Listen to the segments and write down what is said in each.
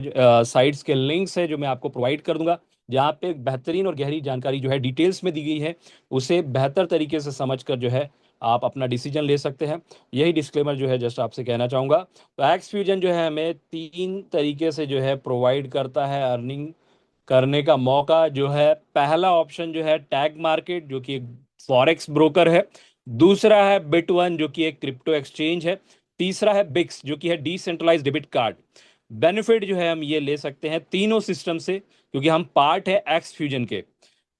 Sites के links है जो मैं आपको प्रोवाइड कर दूंगा, जहाँ पे बेहतरीन और गहरी जानकारी जो है डिटेल्स में दी गई है, उसे बेहतर तरीके से समझकर जो है आप अपना डिसीजन ले सकते हैं। यही डिस्क्लेमर जो है जस्ट आपसे कहना चाहूँगा। तो एक्स फ्यूजन जो है हमें 3 तरीके से जो है प्रोवाइड करता है अर्निंग करने का मौका। जो है पहला ऑप्शन जो है टैग मार्केट, जो कि एक फॉरेक्स ब्रोकर है। दूसरा है बिट वन, जो कि एक क्रिप्टो एक्सचेंज है। तीसरा है बिक्स, जो कि है डिसेंट्रलाइज डेबिट कार्ड। बेनिफिट जो है हम ये ले सकते हैं तीनों सिस्टम से, क्योंकि हम पार्ट है एक्स फ्यूजन के।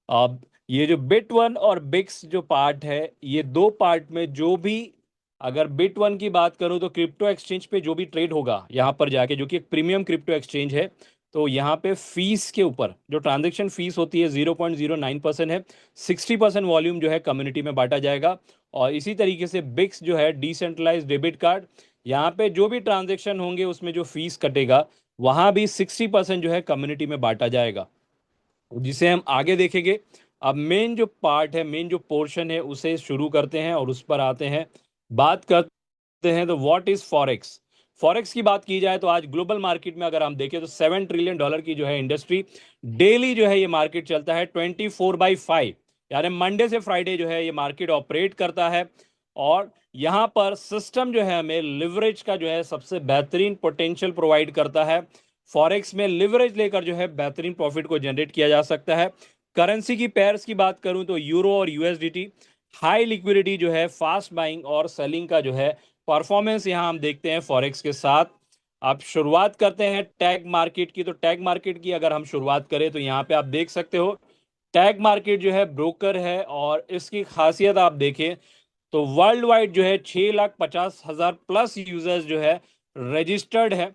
अब ये जो बिट वन और बिक्स जो पार्ट है, ये दो पार्ट में जो भी, अगर बिट वन की बात करूं तो क्रिप्टो एक्सचेंज पे जो भी ट्रेड होगा यहाँ पर जाके, जो कि एक प्रीमियम क्रिप्टो एक्सचेंज है, तो यहाँ पे फीस के ऊपर जो ट्रांजेक्शन फीस होती है 0.09% है। 60% वॉल्यूम जो है कम्युनिटी में बांटा जाएगा। और इसी तरीके से बिक्स जो है डिसेंट्रलाइज डेबिट कार्ड, यहाँ पे जो भी ट्रांजेक्शन होंगे उसमें जो फीस कटेगा, वहां भी 60% जो है कम्युनिटी में बांटा जाएगा, जिसे हम आगे देखेंगे। अब मेन जो पार्ट है, मेन जो पोर्शन है, उसे शुरू करते हैं और उस पर आते हैं, बात करते हैं। तो व्हाट इज फॉरेक्स। फॉरेक्स की बात की जाए तो आज ग्लोबल मार्केट में अगर हम देखें तो $7 ट्रिलियन की जो है इंडस्ट्री, डेली जो है ये मार्केट चलता है 24/5, यानी मंडे से फ्राइडे जो है ये मार्केट ऑपरेट करता है। और यहाँ पर सिस्टम जो है हमें लिवरेज का जो है सबसे बेहतरीन पोटेंशियल प्रोवाइड करता है। फॉरेक्स में लिवरेज लेकर जो है बेहतरीन प्रॉफिट को जनरेट किया जा सकता है। करेंसी की पेयर्स की बात करूं तो यूरो और यूएसडीटी, हाई लिक्विडिटी जो है, फास्ट बाइंग और सेलिंग का जो है परफॉर्मेंस यहां हम देखते हैं फॉरेक्स के साथ। अब शुरुआत करते हैं टैग मार्केट की। तो टैग मार्केट की अगर हम शुरुआत करें तो यहाँ पे आप देख सकते हो, टैग मार्केट जो है ब्रोकर है, और इसकी खासियत आप देखें तो वर्ल्ड वाइड जो है 6,50,000 प्लस यूजर्स जो है रजिस्टर्ड है।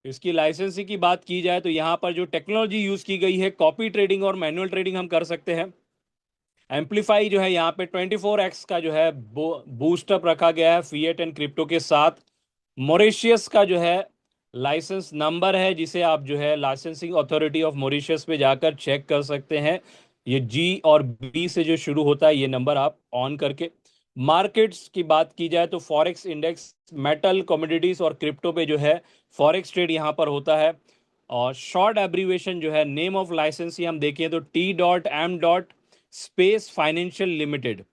इसकी लाइसेंसिंग की बात की जाए तो यहाँ पर जो टेक्नोलॉजी यूज की गई है, कॉपी ट्रेडिंग और मैनुअल ट्रेडिंग हम कर सकते हैं। एम्पलीफाई जो है यहाँ पे 24x का जो है बूस्टअप रखा गया है फिएट एंड क्रिप्टो के साथ। मॉरिशियस का जो है लाइसेंस नंबर है, जिसे आप जो है लाइसेंसिंग अथॉरिटी ऑफ मॉरिशियस पे जाकर चेक कर सकते हैं। ये जी और बी से जो शुरू होता है, ये नंबर आप ऑन करके। मार्केट्स की बात की जाए तो फॉरेक्स इंडेक्स, मेटल, कमोडिटीज और क्रिप्टो पे जो है फॉरेक्स ट्रेड यहाँ पर होता है। और शॉर्ट एब्रीवेशन जो है नेम ऑफ लाइसेंस हम देखें तो T.M. Space financial limited.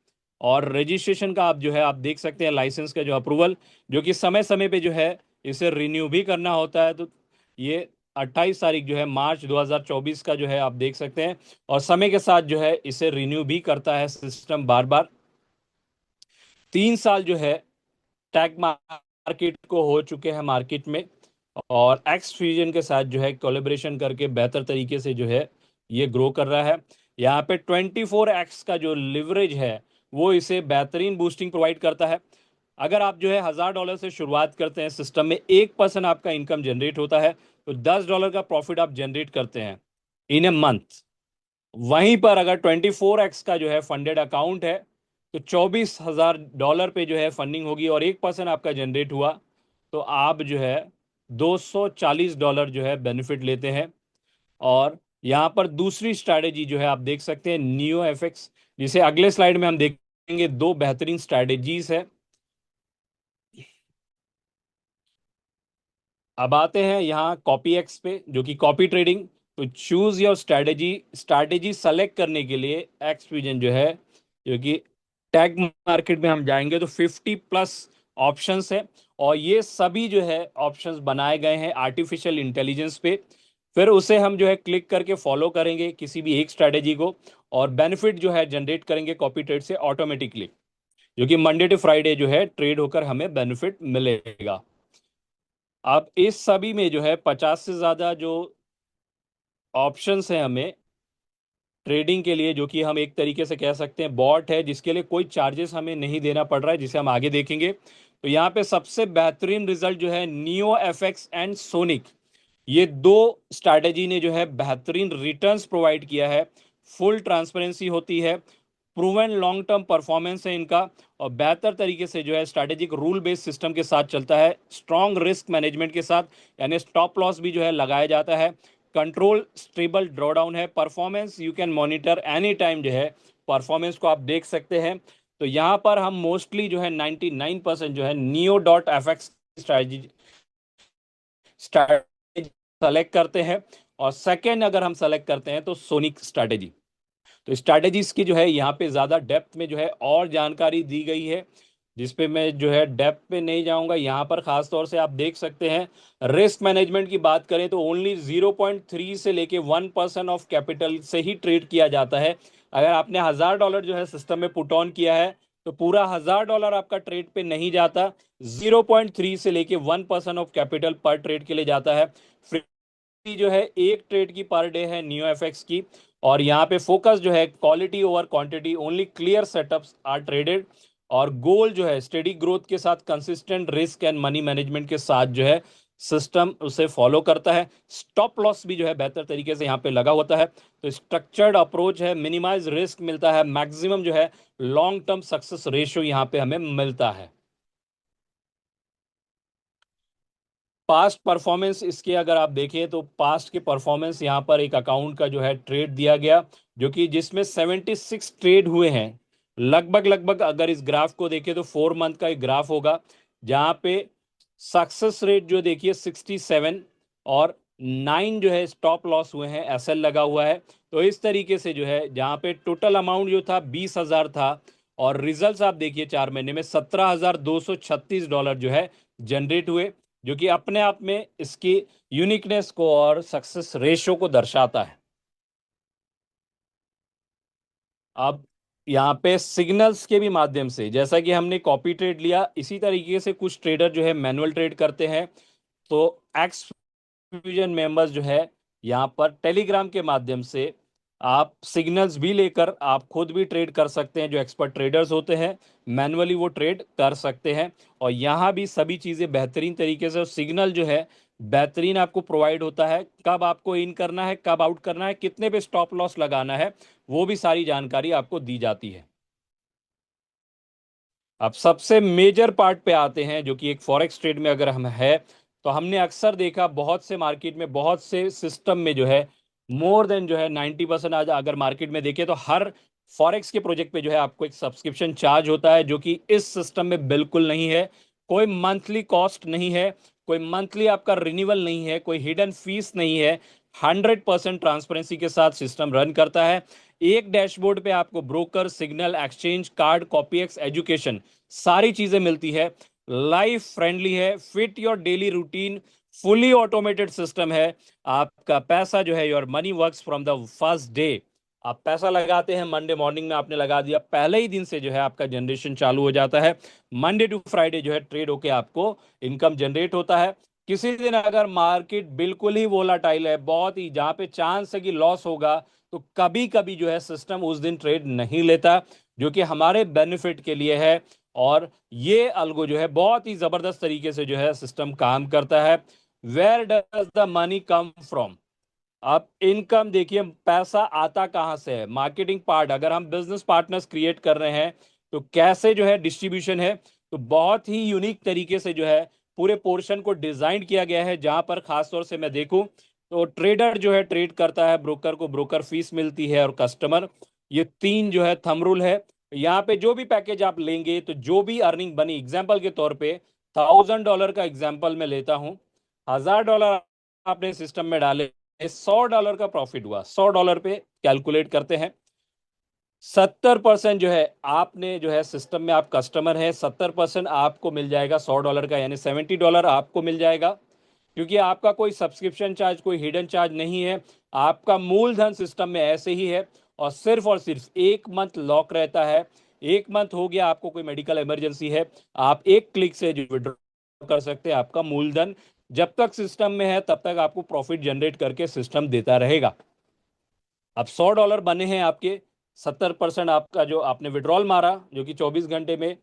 और रजिस्ट्रेशन का आप जो है आप देख सकते हैं लाइसेंस का जो अप्रूवल, जो कि समय समय पे जो है इसे रिन्यू भी करना होता है। तो ये 28 तारीख जो है मार्च 2024 का जो है आप देख सकते हैं। और समय के साथ जो है इसे रिन्यू भी करता है सिस्टम बार बार। 3 साल जो है टैग मार्केट को हो चुके हैं मार्केट में, और एक्स फ्यूजन के साथ जो है कोलेब्रेशन करके बेहतर तरीके से जो है ये ग्रो कर रहा है। यहाँ पे 24x का जो लिवरेज है, वो इसे बेहतरीन बूस्टिंग प्रोवाइड करता है। अगर आप जो है $1,000 से शुरुआत करते हैं सिस्टम में, 1% आपका इनकम जनरेट होता है, तो $10 का प्रॉफिट आप जनरेट करते हैं इन ए मंथ। वहीं पर अगर 24x का जो है फंडेड अकाउंट है, तो $24,000 पे जो है फंडिंग होगी, और 1% आपका जनरेट हुआ, तो आप जो है $240 जो है बेनिफिट लेते हैं। और यहाँ पर दूसरी स्ट्रैटेजी जो है आप देख सकते हैं नियो एफएक्स, जिसे अगले स्लाइड में हम देखेंगे। दो बेहतरीन स्ट्रैटेजीज है। अब आते हैं यहाँ कॉपी एक्स पे, जो कि कॉपी ट्रेडिंग। तो choose your strategy. Strategy select करने के लिए एक्स विजन जो है, जो कि टैग मार्केट में हम जाएंगे तो 50+ ऑप्शंस है। और ये सभी जो है ऑप्शंस बनाए गए हैं आर्टिफिशियल इंटेलिजेंस पे। फिर उसे हम जो है क्लिक करके फॉलो करेंगे किसी भी एक स्ट्रैटेजी को, और बेनिफिट जो है जनरेट करेंगे कॉपी ट्रेड से ऑटोमेटिकली, जो कि मंडे टू फ्राइडे जो है ट्रेड होकर हमें बेनिफिट मिलेगा। अब इस सभी में जो है 50 से ज्यादा जो ऑप्शंस हैं हमें ट्रेडिंग के लिए, जो कि हम एक तरीके से कह सकते हैं बॉट है, जिसके लिए कोई चार्जेस हमें नहीं देना पड़ रहा है, जिसे हम आगे देखेंगे। तो यहाँ पे सबसे बेहतरीन रिजल्ट जो है नियो एफएक्स एंड सोनिक, ये दो स्ट्रैटेजी ने जो है बेहतरीन रिटर्न्स प्रोवाइड किया है। फुल ट्रांसपेरेंसी होती है, प्रूवन लॉन्ग टर्म परफॉर्मेंस है इनका, और बेहतर तरीके से जो है स्ट्रैटेजिक रूल बेस्ड सिस्टम के साथ चलता है, स्ट्रॉन्ग रिस्क मैनेजमेंट के साथ, यानी स्टॉप लॉस भी जो है लगाया जाता है। कंट्रोल स्टेबल ड्रॉडाउन है, performance you can monitor any time जो है परफॉर्मेंस को आप देख सकते हैं। तो यहाँ पर हम मोस्टली जो है 99% जो है neo dot F x strategy select करते हैं। और सेकेंड अगर हम सेलेक्ट करते हैं तो सोनिक स्ट्रैटेजी। तो स्ट्रैटेजीज की जो है यहाँ पे ज़्यादा डेप्थ में जो है और जानकारी दी गई है, जिस पे मैं जो है डेप्थ पे नहीं जाऊंगा। यहाँ पर खास तौर से आप देख सकते हैं, रिस्क मैनेजमेंट की बात करें तो ओनली 0.3 से लेके 1% ऑफ कैपिटल से ही ट्रेड किया जाता है। अगर आपने $1000 जो है सिस्टम में पुट ऑन किया है तो पूरा $1000 आपका ट्रेड पे नहीं जाता, 0.3 से लेके 1% ऑफ कैपिटल पर ट्रेड के लिए जाता है। जो है एक ट्रेड की पर डे है नियो एफएक्स की। और यहाँ पे फोकस जो है quality over quantity, only clear setups are traded. और गोल जो है स्टेडी ग्रोथ के साथ consistent risk and money management के साथ जो है सिस्टम उसे फॉलो करता है। स्टॉप लॉस भी जो है बेहतर तरीके से यहाँ पे लगा होता है। तो स्ट्रक्चर्ड अप्रोच है, मिनिमाइज रिस्क मिलता है, मैक्सिमम जो है लॉन्ग टर्म सक्सेस रेशियो यहाँ पे हमें मिलता है। पास्ट परफॉर्मेंस इसके अगर आप देखें तो पास्ट के परफॉर्मेंस यहाँ पर एक अकाउंट का जो है ट्रेड दिया गया, जो कि जिसमें 76 ट्रेड हुए हैं। लगभग लगभग अगर इस ग्राफ को देखें तो 4 मंथ का एक ग्राफ होगा, जहाँ पे सक्सेस रेट जो देखिए 67 और 9 जो है स्टॉप लॉस हुए हैं, एसएल लगा हुआ है। तो इस तरीके से जो है जहाँ पे टोटल अमाउंट जो था 20,000 था, और रिजल्ट्स आप देखिए 4 महीने में $17,236 जो है जनरेट हुए, जो कि अपने आप में इसकी यूनिकनेस को और सक्सेस रेशियो को दर्शाता है। अब यहाँ पे सिग्नल्स के भी माध्यम से, जैसा कि हमने कॉपी ट्रेड लिया, इसी तरीके से कुछ ट्रेडर जो है मैनुअल ट्रेड करते हैं। तो एक्स फ्यूजन मेंबर्स जो है यहाँ पर टेलीग्राम के माध्यम से आप सिग्नल्स भी लेकर आप खुद भी ट्रेड कर सकते हैं। जो एक्सपर्ट ट्रेडर्स होते हैं मैनुअली वो ट्रेड कर सकते हैं। और यहाँ भी सभी चीज़ें बेहतरीन तरीके से, सिग्नल जो है बेहतरीन आपको प्रोवाइड होता है, कब आपको इन करना है, कब आउट करना है, कितने पे स्टॉप लॉस लगाना है, वो भी सारी जानकारी आपको दी जाती है। अब सबसे मेजर पार्ट पे आते हैं, जो कि एक फॉरेक्स ट्रेड में अगर हम है तो हमने अक्सर देखा बहुत से मार्केट में, बहुत से सिस्टम में जो है मोर देन जो है 90% आज अगर मार्केट में देखें तो हर फॉरेक्स के प्रोजेक्ट पे जो है आपको एक सब्सक्रिप्शन चार्ज होता है, जो कि इस सिस्टम में बिल्कुल नहीं है। कोई मंथली कॉस्ट नहीं है, कोई मंथली आपका रिन्यूअल नहीं है, कोई हिडन फीस नहीं है। 100% ट्रांसपेरेंसी के साथ सिस्टम रन करता है। एक डैशबोर्ड पे आपको broker, signal, exchange, card, CopyX, education सारी चीजें मिलती है। लाइफ फ्रेंडली है, fit your daily routine, fully automated system है। आपका पैसा जो है, your money works from the first day. आप पैसा लगाते हैं, मंडे मॉर्निंग में आपने लगा दिया, पहले ही दिन से जो है आपका जनरेशन चालू हो जाता है। मंडे टू फ्राइडे जो है ट्रेड होके आपको इनकम जनरेट होता है। किसी दिन अगर मार्केट बिल्कुल ही वोलाटाइल है, बहुत ही जहां पे चांस है कि लॉस होगा, तो कभी कभी जो है सिस्टम उस दिन ट्रेड नहीं लेता, जो कि हमारे बेनिफिट के लिए है। और ये अल्गो जो है बहुत ही जबरदस्त तरीके से जो है सिस्टम काम करता है। Where does the money come from? आप इनकम देखिए, पैसा आता कहां से है? मार्केटिंग पार्ट, अगर हम बिजनेस पार्टनर्स क्रिएट कर रहे हैं तो कैसे जो है डिस्ट्रीब्यूशन है, तो बहुत ही यूनिक तरीके से जो है पूरे पोर्शन को डिजाइन किया गया है। जहां पर खासतौर से मैं देखूं तो ट्रेडर जो है ट्रेड करता है, ब्रोकर को ब्रोकर फीस मिलती है, और कस्टमर, ये तीन जो है थंब रूल है। यहाँ पे जो भी पैकेज आप लेंगे तो जो भी अर्निंग बनी, एग्जाम्पल के तौर पे $1000 का एग्जाम्पल मैं लेता हूँ, $1000 आपने सिस्टम में डाले, $100 का प्रॉफिट हुआ, $100 पे कैलकुलेट करते हैं। 70% जो है आपने जो है सिस्टम में, आप कस्टमर है, 70% आपको मिल जाएगा $100 का, यानी $70 आपको मिल जाएगा। क्योंकि आपका कोई सब्सक्रिप्शन चार्ज, कोई हिडन चार्ज नहीं है, आपका मूलधन सिस्टम में ऐसे ही है। और सिर्फ 1 मंथ लॉक रहता है। 1 मंथ हो गया, आपको कोई मेडिकल इमरजेंसी है, आप एक क्लिक से जो विड्रॉ कर सकते हैं। आपका मूलधन जब तक सिस्टम में है तब तक आपको प्रॉफिट जनरेट करके सिस्टम देता रहेगा। अब $100 बने हैं आपके, 70% आपका जो आपने विड्रॉल मारा, जो कि 24 घंटे में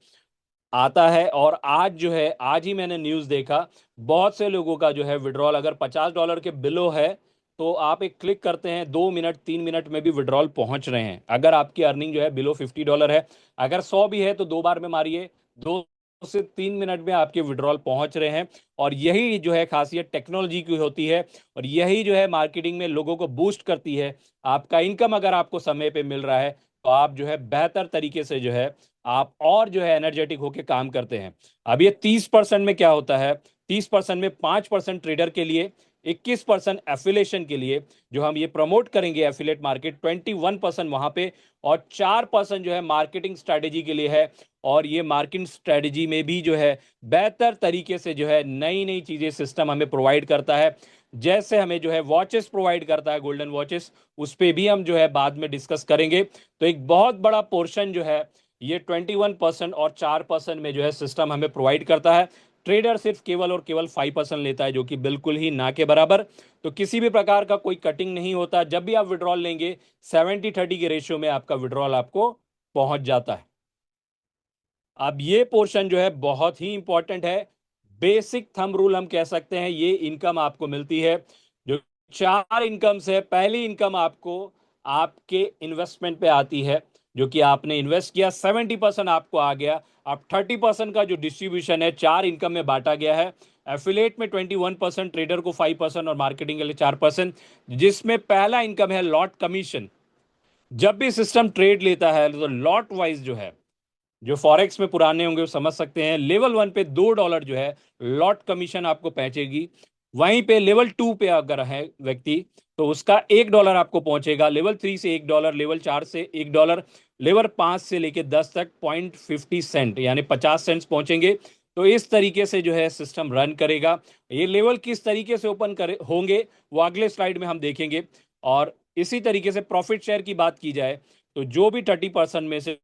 आता है। और आज जो है, आज ही मैंने न्यूज़ देखा, बहुत से लोगों का जो है विड्रॉल अगर $50 के बिलो है तो आप एक क्लिक करते हैं, 2 मिनट 3 मिनट में भी विड्रॉल पहुंच रहे हैं। अगर आपकी अर्निंग जो है बिलो $50 है, अगर 100 भी है तो 2 बार में मारिए, 2 से 3 मिनट में आपके विड्रॉल पहुंच रहे हैं। और यही जो है खासियत टेक्नोलॉजी की होती है, और यही जो है मार्केटिंग में लोगों को बूस्ट करती है। आपका इनकम अगर आपको समय पे मिल रहा है तो आप जो है बेहतर तरीके से जो है आप और जो है एनर्जेटिक होकर काम करते हैं। अब ये 30% में क्या होता है, 30% में 5% ट्रेडर के लिए, 21% एफिलेशन के लिए जो हम ये प्रमोट करेंगे एफिलेट मार्केट, 21% वहां पे, और 4% जो है मार्केटिंग स्ट्रेटेजी के लिए है। और ये मार्केटिंग स्ट्रेटेजी में भी जो है बेहतर तरीके से जो है नई नई चीजें सिस्टम हमें प्रोवाइड करता है। जैसे हमें जो है वॉचेस प्रोवाइड करता है, गोल्डन वॉचेस, उस पे भी हम जो है बाद में डिस्कस करेंगे। तो एक बहुत बड़ा पोर्शन जो है ये 21% और 4% में जो है सिस्टम हमें प्रोवाइड करता है। ट्रेडर सिर्फ केवल और केवल 5% लेता है, जो कि बिल्कुल ही ना के बराबर। तो किसी भी प्रकार का कोई कटिंग नहीं होता। जब भी आप विड्रॉल लेंगे 70-30 के रेशियो में आपका विड्रॉल आपको पहुंच जाता है। अब ये पोर्शन जो है बहुत ही इंपॉर्टेंट है। बेसिक थंब रूल हम कह सकते हैं, ये इनकम आपको मिलती है जो 4 इनकम से, पहली इनकम आपको आपके इन्वेस्टमेंट पे आती है, जो कि आपने इन्वेस्ट किया, 70% आपको आ गया। अब 30% का जो डिस्ट्रीब्यूशन है 4 इनकम में बांटा गया है। एफिलेट में 21%, ट्रेडर को 5% और मार्केटिंग के लिए 4%, जिसमें पहला इनकम है लॉट कमीशन। जब भी सिस्टम ट्रेड लेता है तो लॉट वाइज जो है, जो फॉरेक्स में पुराने होंगे वो समझ सकते हैं, लेवल 1 पे $2 जो है लॉट कमीशन आपको पहुंचेगी। वहीं पे लेवल 2 पे अगर है व्यक्ति तो उसका $1 आपको पहुंचेगा। लेवल 3 से $1, लेवल 4 से $1, लेवल 5 से लेके 10 तक 0.50 यानी 50 सेंट्स पहुंचेंगे। तो इस तरीके से जो है सिस्टम रन करेगा। ये लेवल किस तरीके से ओपन करे होंगे वो अगले स्लाइड में हम देखेंगे। और इसी तरीके से प्रॉफिट शेयर की बात की जाए तो जो भी 30% में से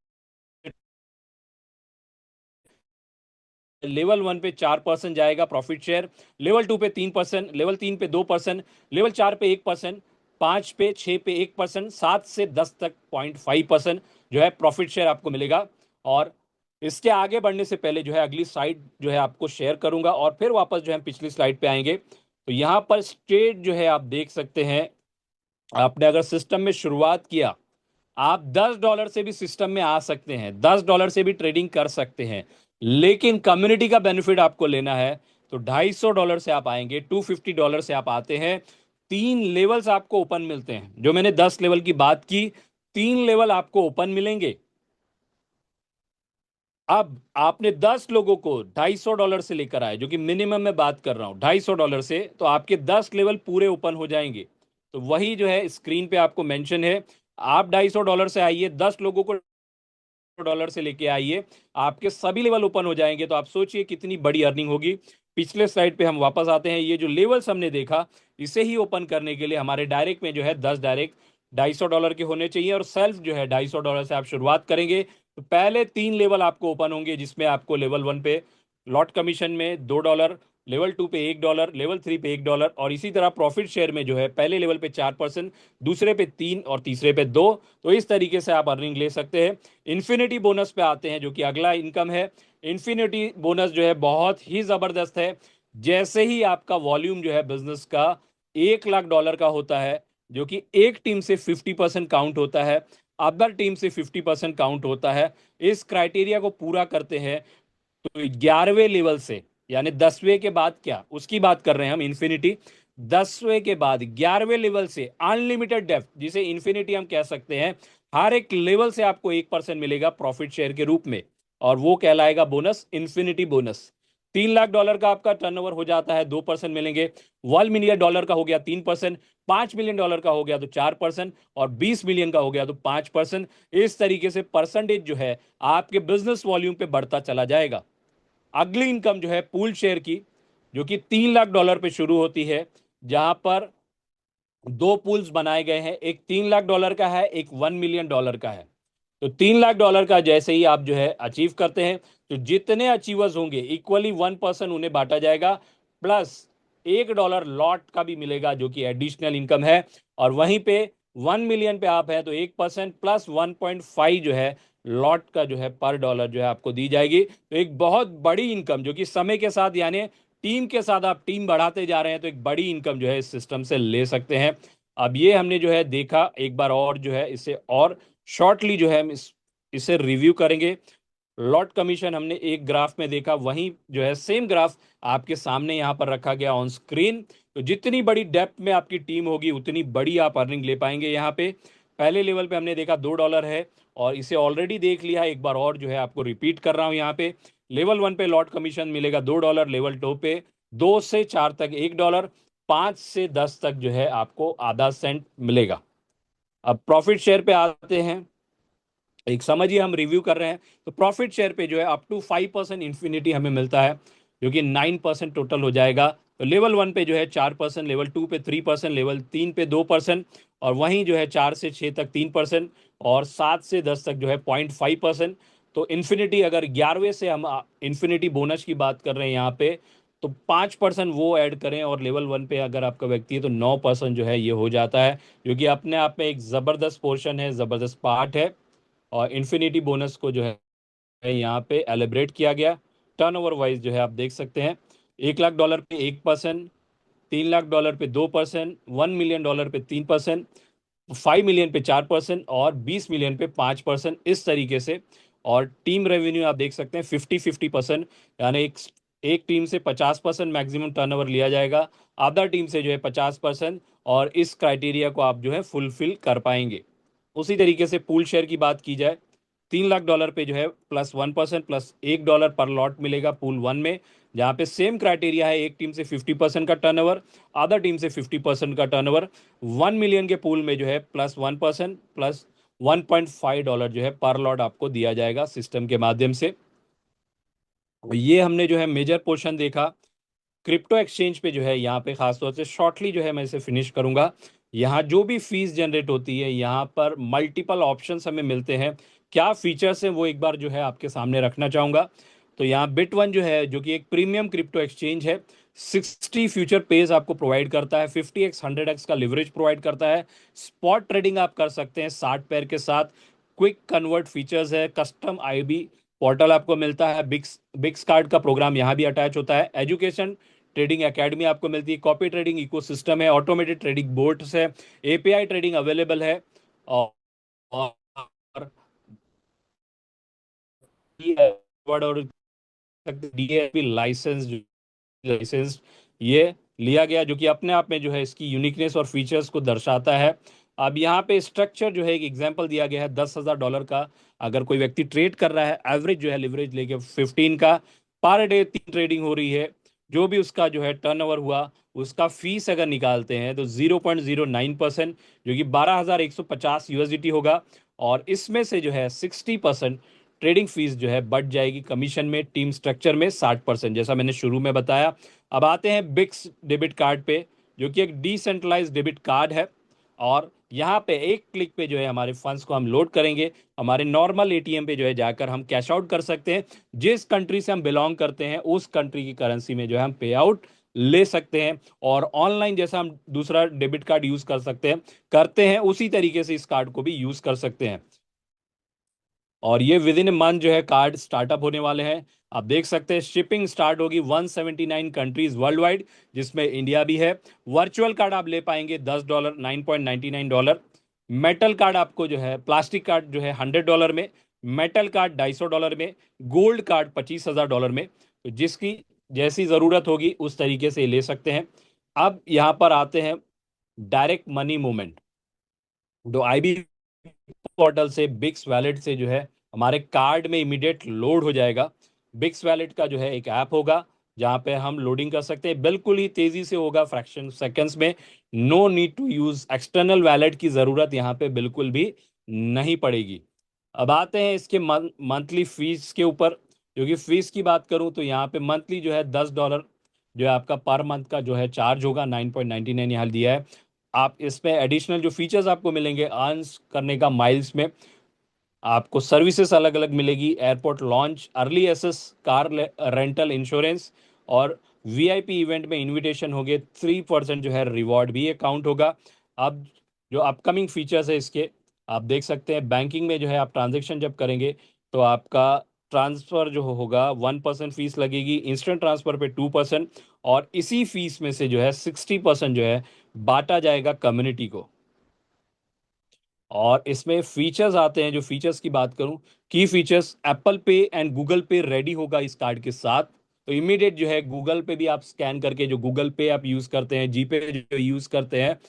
लेवल 1 पे 4% जाएगा प्रॉफिट शेयर, लेवल 2 पे 3%, लेवल 3 पे 2%, लेवल 4 पे 1%, 5 पे 6 पे 1%, 7 से 10 तक 0.5% जो है प्रॉफिट शेयर आपको मिलेगा। और इसके आगे बढ़ने से पहले जो है अगली स्लाइड जो है आपको शेयर करूंगा और फिर वापस जो है हम पिछली स्लाइड पे आएंगे। तो यहां पर स्ट्रेट जो है आप देख सकते हैं, आपने अगर सिस्टम में शुरुआत किया, आप $10 से भी सिस्टम में आ सकते हैं, $10 से भी ट्रेडिंग कर सकते हैं। लेकिन कम्युनिटी का बेनिफिट आपको लेना है तो $250 से आप आएंगे, $250 से आप आते हैं। 3 लेवल्स आपको ओपन मिलते हैं। जो मैंने 10 लेवल की बात की, 3 लेवल आपको ओपन मिलेंगे। अब आपने 10 लोगों को $250 से लेकर आए, जो कि मिनिमम में बात कर रहा हूं, $250 से, तो आपके 10 लेवल पूरे ओपन हो जाएंगे। तो वही जो है स्क्रीन पे आपको मेंशन है। आप $250 से आइए, 10 लोगों को डॉलर से लेके आइए, आपके सभी लेवल ओपन हो जाएंगे। तो आप सोचिए कितनी बड़ी अर्निंग होगी। पिछले स्लाइड पे हम वापस आते हैं। ये जो लेवल्स हमने देखा, इसे ही ओपन करने के लिए हमारे डायरेक्ट में जो है 10 डायरेक्ट $250 के होने चाहिए, और सेल्फ जो है $250 से आप शुरुआत करेंगे। तो पहले 3 लेवल आपको ओपन होंगे, जिसमें आपको लेवल 1 पे लॉट कमीशन में $2, लेवल 2 पे $1, लेवल 3 पे $1, और इसी तरह प्रॉफिट शेयर में जो है पहले लेवल पे 4%, दूसरे पे 3 और तीसरे पे 2। तो इस तरीके से आप अर्निंग ले सकते हैं। इन्फिनिटी बोनस पे आते हैं, जो कि अगला इनकम है। इन्फिनिटी बोनस जो है बहुत ही जबरदस्त है। जैसे ही आपका वॉल्यूम जो है बिजनेस का $1 लाख का होता है, जो कि एक टीम से 50% काउंट होता है, अदर टीम से 50% काउंट होता है, इस क्राइटेरिया को पूरा करते हैं तो 11वें लेवल से, यानी 10वें के बाद, क्या उसकी बात कर रहे हैं हम, इन्फिनिटी, 10वें के बाद 11वें लेवल से अनलिमिटेड डेप्थ, जिसे इन्फिनिटी हम कह सकते हैं, हर एक लेवल से आपको 1% मिलेगा प्रॉफिट शेयर के रूप में, और वो कहलाएगा बोनस, इन्फिनिटी बोनस। $3 लाख का आपका टर्नओवर हो जाता है, 2% मिलेंगे। $1 मिलियन का हो गया 3%, $5 मिलियन का हो गया तो 4%, और 20 मिलियन का हो गया तो 5%। इस तरीके से परसेंटेज जो है आपके बिजनेस वॉल्यूम पे बढ़ता चला जाएगा। अगली इनकम जो है पूल शेयर की, जो कि $3 लाख पे शुरू होती है, जहां पर 2 पूल्स बनाए गए हैं, एक $3 लाख का है, एक $1 मिलियन का है। तो $3 लाख का जैसे ही आप जो है अचीव करते हैं, तो जितने अचीवर्स होंगे इक्वली 1% उन्हें बांटा जाएगा, प्लस $1 लॉट का भी मिलेगा, जो कि एडिशनल इनकम है। और वहीं पे 1 मिलियन पे आप है तो 1% प्लस 1.5 जो है लॉट का जो है पर डॉलर जो है आपको दी जाएगी। तो एक बहुत बड़ी इनकम, जो कि समय के साथ, यानी टीम के साथ आप टीम बढ़ाते जा रहे हैं, तो एक बड़ी इनकम जो है इस सिस्टम से ले सकते हैं। अब ये हमने जो है देखा, एक बार और जो है इसे और शॉर्टली जो है हम इसे रिव्यू करेंगे। लॉट कमीशन हमने एक ग्राफ में देखा, वहीं जो है सेम ग्राफ आपके सामने यहां पर रखा गया ऑन स्क्रीन। तो जितनी बड़ी डेप्थ में आपकी टीम होगी उतनी बड़ी आप अर्निंग ले पाएंगे। यहाँ पे पहले लेवल पे हमने देखा $2 है, और इसे ऑलरेडी देख लिया, एक बार और जो है आपको रिपीट कर रहा हूं। यहाँ पे लेवल 1 पे लॉट कमीशन मिलेगा $2, लेवल 2 पे 2 से 4 तक $1, 5 से 10 तक जो है आपको आधा सेंट मिलेगा। अब प्रॉफिट शेयर पे आते हैं। एक समझिए हम रिव्यू कर रहे हैं, तो प्रॉफिट शेयर पे जो है अप टू 5% इन्फिनिटी हमें मिलता है, जो कि 9% टोटल हो जाएगा। तो लेवल 1 पे जो है 4%, लेवल 2 पे 3%, लेवल 3 पे 2%, और वहीं जो है 4 से 6 तक 3%, और 7 से 10 तक जो है 0.5%। तो इन्फिनिटी, अगर 11वें से हम इन्फिनिटी बोनस की बात कर रहे हैं यहाँ पे, तो 5% वो ऐड करें, और लेवल 1 पे अगर आपका व्यक्ति है तो 9% जो है ये हो जाता है, जो कि अपने आप में एक ज़बरदस्त पोर्शन है, ज़बरदस्त पार्ट है। और इन्फिनिटी बोनस को जो है यहाँ पे एलिब्रेट किया गया। टर्नओवर वाइज जो है आप देख सकते हैं, $1 लाख पे 1%, $3 लाख पे 2%, $1 मिलियन पे 3%, 5 मिलियन पे 4%, और 20 मिलियन पे 5%, इस तरीके से। और टीम रेवेन्यू आप देख सकते हैं 50-50%, यानी एक टीम से 50% मैक्सिमम टर्नओवर लिया जाएगा, अदर टीम से जो है 50%, और इस क्राइटेरिया को आप जो है फुलफिल कर पाएंगे। उसी तरीके से पूल शेयर की बात की जाए, $3 लाख पे जो है +1% +$1 पर लॉट मिलेगा पूल 1 में, जहाँ पे सेम क्राइटेरिया है, एक टीम से 50% का टर्नओवर, अदर टीम से 50% का टर्नओवर। 1 मिलियन के पूल में जो है +1% $1.5 जो है पर लॉट आपको दिया जाएगा सिस्टम के माध्यम से। ये हमने जो है मेजर पोर्शन देखा। क्रिप्टो एक्सचेंज पे जो है यहाँ पे खासतौर से शॉर्टली जो है मैं इसे फिनिश करूंगा। यहाँ जो भी फीस जनरेट होती है, यहाँ पर मल्टीपल ऑप्शंस हमें मिलते हैं। क्या फीचर्स हैं वो एक बार जो है आपके सामने रखना चाहूंगा। तो यहाँ बिट1 जो है, जो कि एक प्रीमियम क्रिप्टो एक्सचेंज है, 60 फ्यूचर पेज आपको प्रोवाइड करता है, 50x 100x का लिवरेज प्रोवाइड करता है। स्पॉट ट्रेडिंग आप कर सकते हैं 60 पैर के साथ। क्विक कन्वर्ट फीचर्स है, कस्टम आईबी पोर्टल आपको मिलता है, बिक्स बिक्स कार्ड का प्रोग्राम यहाँ भी अटैच होता है, एजुकेशन ट्रेडिंग एकेडमी आपको मिलती है, कॉपी ट्रेडिंग इकोसिस्टम है, ऑटोमेटेड ट्रेडिंग बोर्ड्स है, एपीआई ट्रेडिंग अवेलेबल है, और और डीएसपी लाइसेंस ये लिया गया, जो कि अपने आप में जो है इसकी यूनिकनेस और फीचर्स को दर्शाता है। अब यहाँ पे स्ट्रक्चर जो है, एक एग्जांपल दिया गया है $10,000 का, अगर कोई व्यक्ति ट्रेड कर रहा है, एवरेज जो है लिवरेज लेके 15 का, पर डे 3 ट्रेडिंग हो रही है, जो भी उसका जो है टर्नओवर हुआ, उसका फीस अगर निकालते हैं तो 0.09%, जो कि 12,150 यूएसडीटी होगा। और इसमें से जो है 60% ट्रेडिंग फीस जो है बढ़ जाएगी कमीशन में, टीम स्ट्रक्चर में 60%, जैसा मैंने शुरू में बताया। अब आते हैं बिक्स डेबिट कार्ड पे, जो कि एक डिसेंट्रलाइज डेबिट कार्ड है। और यहाँ पे एक क्लिक पे जो है हमारे फंड्स को हम लोड करेंगे, हमारे नॉर्मल एटीएम पे जो है जाकर हम कैश आउट कर सकते हैं। जिस कंट्री से हम बिलोंग करते हैं उस कंट्री की करेंसी में जो है हम पे आउट ले सकते हैं। और ऑनलाइन जैसा हम दूसरा डेबिट कार्ड यूज कर सकते हैं, करते हैं, उसी तरीके से इस कार्ड को भी यूज कर सकते हैं। और ये विद इन मंथ जो है कार्ड स्टार्टअप होने वाले हैं। आप देख सकते हैं शिपिंग स्टार्ट होगी 179 कंट्रीज वर्ल्ड वाइड, जिसमें इंडिया भी है। वर्चुअल कार्ड आप ले पाएंगे $10, $9.99। मेटल कार्ड आपको जो है, प्लास्टिक कार्ड जो है $100 में, मेटल कार्ड $250 में, गोल्ड कार्ड $25,000 में। तो जिसकी जैसी ज़रूरत होगी उस तरीके से ले सकते हैं। अब यहाँ पर आते हैं डायरेक्ट मनी मूवमेंट, जो आईबी पोर्टल से, बिक्स वैलेट से जो है हमारे कार्ड में इमीडिएट लोड हो जाएगा। बिक्स वैलेट का जो है एक ऐप होगा, जहां पे हम लोडिंग कर सकते हैं, बिल्कुल ही तेजी से होगा, फ्रैक्शन सेकंड्स में। No need to use external wallet की जरूरत यहाँ पे बिल्कुल भी नहीं पड़ेगी। अब आते हैं इसके मंथली फीस के ऊपर। क्योंकि फीस की बात करूं तो यहाँ पे मंथली जो है $10 जो है आपका पर मंथ का जो है चार्ज होगा, 9.99 यहाँ दिया है। आप इसमें एडिशनल जो फीचर्स आपको मिलेंगे अर्न्स करने का माइल्स में, आपको सर्विसेज अलग अलग मिलेगी, airport lounge, early access, car rental insurance, और वीआईपी इवेंट में इनविटेशन हो गए, 3% जो है रिवॉर्ड भी अकाउंट होगा। अब जो अपकमिंग फीचर्स है इसके, आप देख सकते हैं बैंकिंग में जो है आप ट्रांजेक्शन जब करेंगे तो आपका ट्रांसफर जो होगा 1% फीस लगेगी, इंस्टेंट ट्रांसफर पे 2%, और इसी फीस में से जो है 60% जो है बांटा जाएगा कम्युनिटी को। और इसमें फीचर्स आते हैं, जो फीचर्स की बात करूं, की फीचर्स, एप्पल पे एंड गूगल पे रेडी होगा इस कार्ड के साथ। तो इमीडिएट जो है गूगल पे भी आप स्कैन करके, जो गूगल पे आप यूज करते हैं, जीपे जो यूज करते हैं,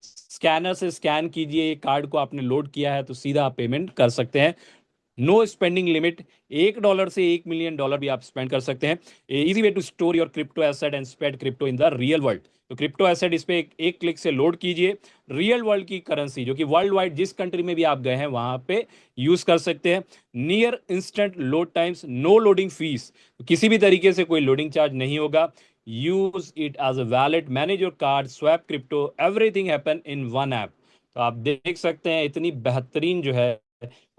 स्कैनर से स्कैन कीजिए, कार्ड को आपने लोड किया है तो सीधा आप पेमेंट कर सकते हैं। नो स्पेंडिंग लिमिट, $1 से $1 मिलियन भी आप स्पेंड कर सकते हैं। Easy way to store your crypto asset and spend crypto in the real world. तो क्रिप्टो एसेट इस पे एक क्लिक से लोड कीजिए, रियल वर्ल्ड की करेंसी जो कि वर्ल्ड वाइड जिस कंट्री में भी आप गए हैं वहां पे यूज कर सकते हैं। Near instant load times, no loading fees, किसी भी तरीके से कोई लोडिंग चार्ज नहीं होगा। Use it as a wallet, manage your card, swap crypto, everything happen in one app. तो आप देख सकते हैं इतनी बेहतरीन जो है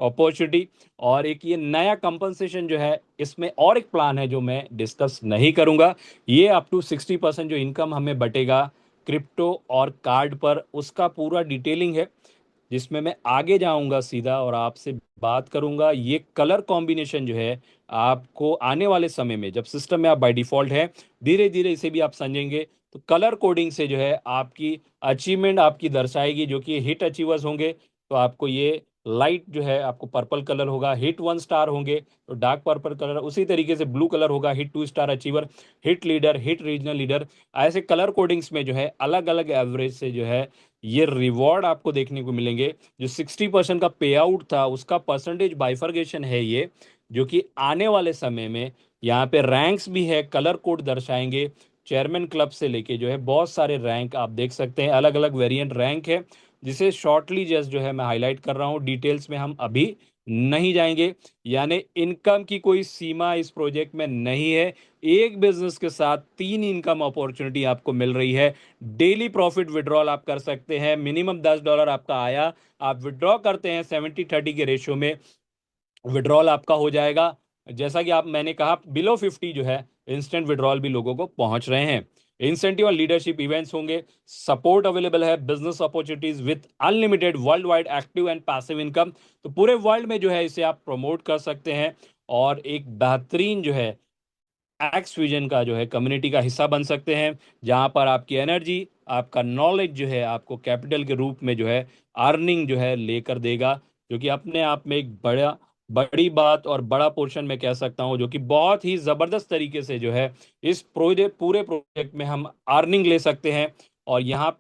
अपॉर्चुनिटी। और एक ये नया कंपनसेशन जो है, इसमें और एक प्लान है जो मैं डिस्कस नहीं करूंगा। ये अप टू 60% जो इनकम हमें बटेगा क्रिप्टो और कार्ड पर, उसका पूरा डिटेलिंग है, जिसमें मैं आगे जाऊंगा सीधा और आपसे बात करूंगा। ये कलर कॉम्बिनेशन जो है आपको आने वाले समय में, जब सिस्टम में आप बाय डिफॉल्ट है, धीरे धीरे इसे भी आप समझेंगे तो कलर कोडिंग से जो है आपकी अचीवमेंट आपकी दर्शाएगी, जो कि हिट अचीवर्स होंगे तो आपको ये लाइट जो है आपको पर्पल कलर होगा, हिट 1 स्टार होंगे तो डार्क पर्पल कलर, उसी तरीके से ब्लू कलर होगा hit 2 star achiever, hit leader, hit regional leader. ऐसे कलर कोडिंग्स में जो है अलग अलग एवरेज से जो है ये रिवॉर्ड आपको देखने को मिलेंगे। जो 60% का पे आउट था उसका परसेंटेज बाइफर्गेशन है ये, जो कि आने वाले समय में यहाँ पे रैंक्स भी है, कलर कोड दर्शाएंगे। चेयरमैन क्लब से लेके जो है बहुत सारे रैंक आप देख सकते हैं, अलग अलग वेरिएंट रैंक है, जिसे शॉर्टली जस्ट जो है मैं हाईलाइट कर रहा हूँ, डिटेल्स में हम अभी नहीं जाएंगे। यानी इनकम की कोई सीमा इस प्रोजेक्ट में नहीं है। एक बिजनेस के साथ 3 इनकम अपॉर्चुनिटी आपको मिल रही है। डेली प्रॉफिट विड्रॉल आप कर सकते हैं, मिनिमम $10 आपका आया, आप विड्रॉ करते हैं 70-30 के रेशियो में, विड्रॉल आपका हो जाएगा। जैसा कि आप मैंने कहा बिलो 50 जो है इंस्टेंट विड्रॉल भी लोगों को पहुंच रहे हैं। इंसेंटिव और लीडरशिप इवेंट्स होंगे, सपोर्ट अवेलेबल है, business opportunities with unlimited world wide active and passive income. तो पूरे वर्ल्ड में जो है इसे आप प्रमोट कर सकते हैं और एक बेहतरीन जो है एक्स विजन का जो है कम्युनिटी का हिस्सा बन सकते हैं, जहां पर आपकी एनर्जी, आपका नॉलेज जो है आपको कैपिटल के रूप में जो है अर्निंग जो है लेकर देगा, जो कि अपने आप में एक बड़ी बात और बड़ा पोर्शन में कह सकता हूं, जो कि बहुत ही जबरदस्त तरीके से जो है इस प्रोजेक्ट पूरे प्रोजेक्ट में हम अर्निंग ले सकते हैं। और यहाँ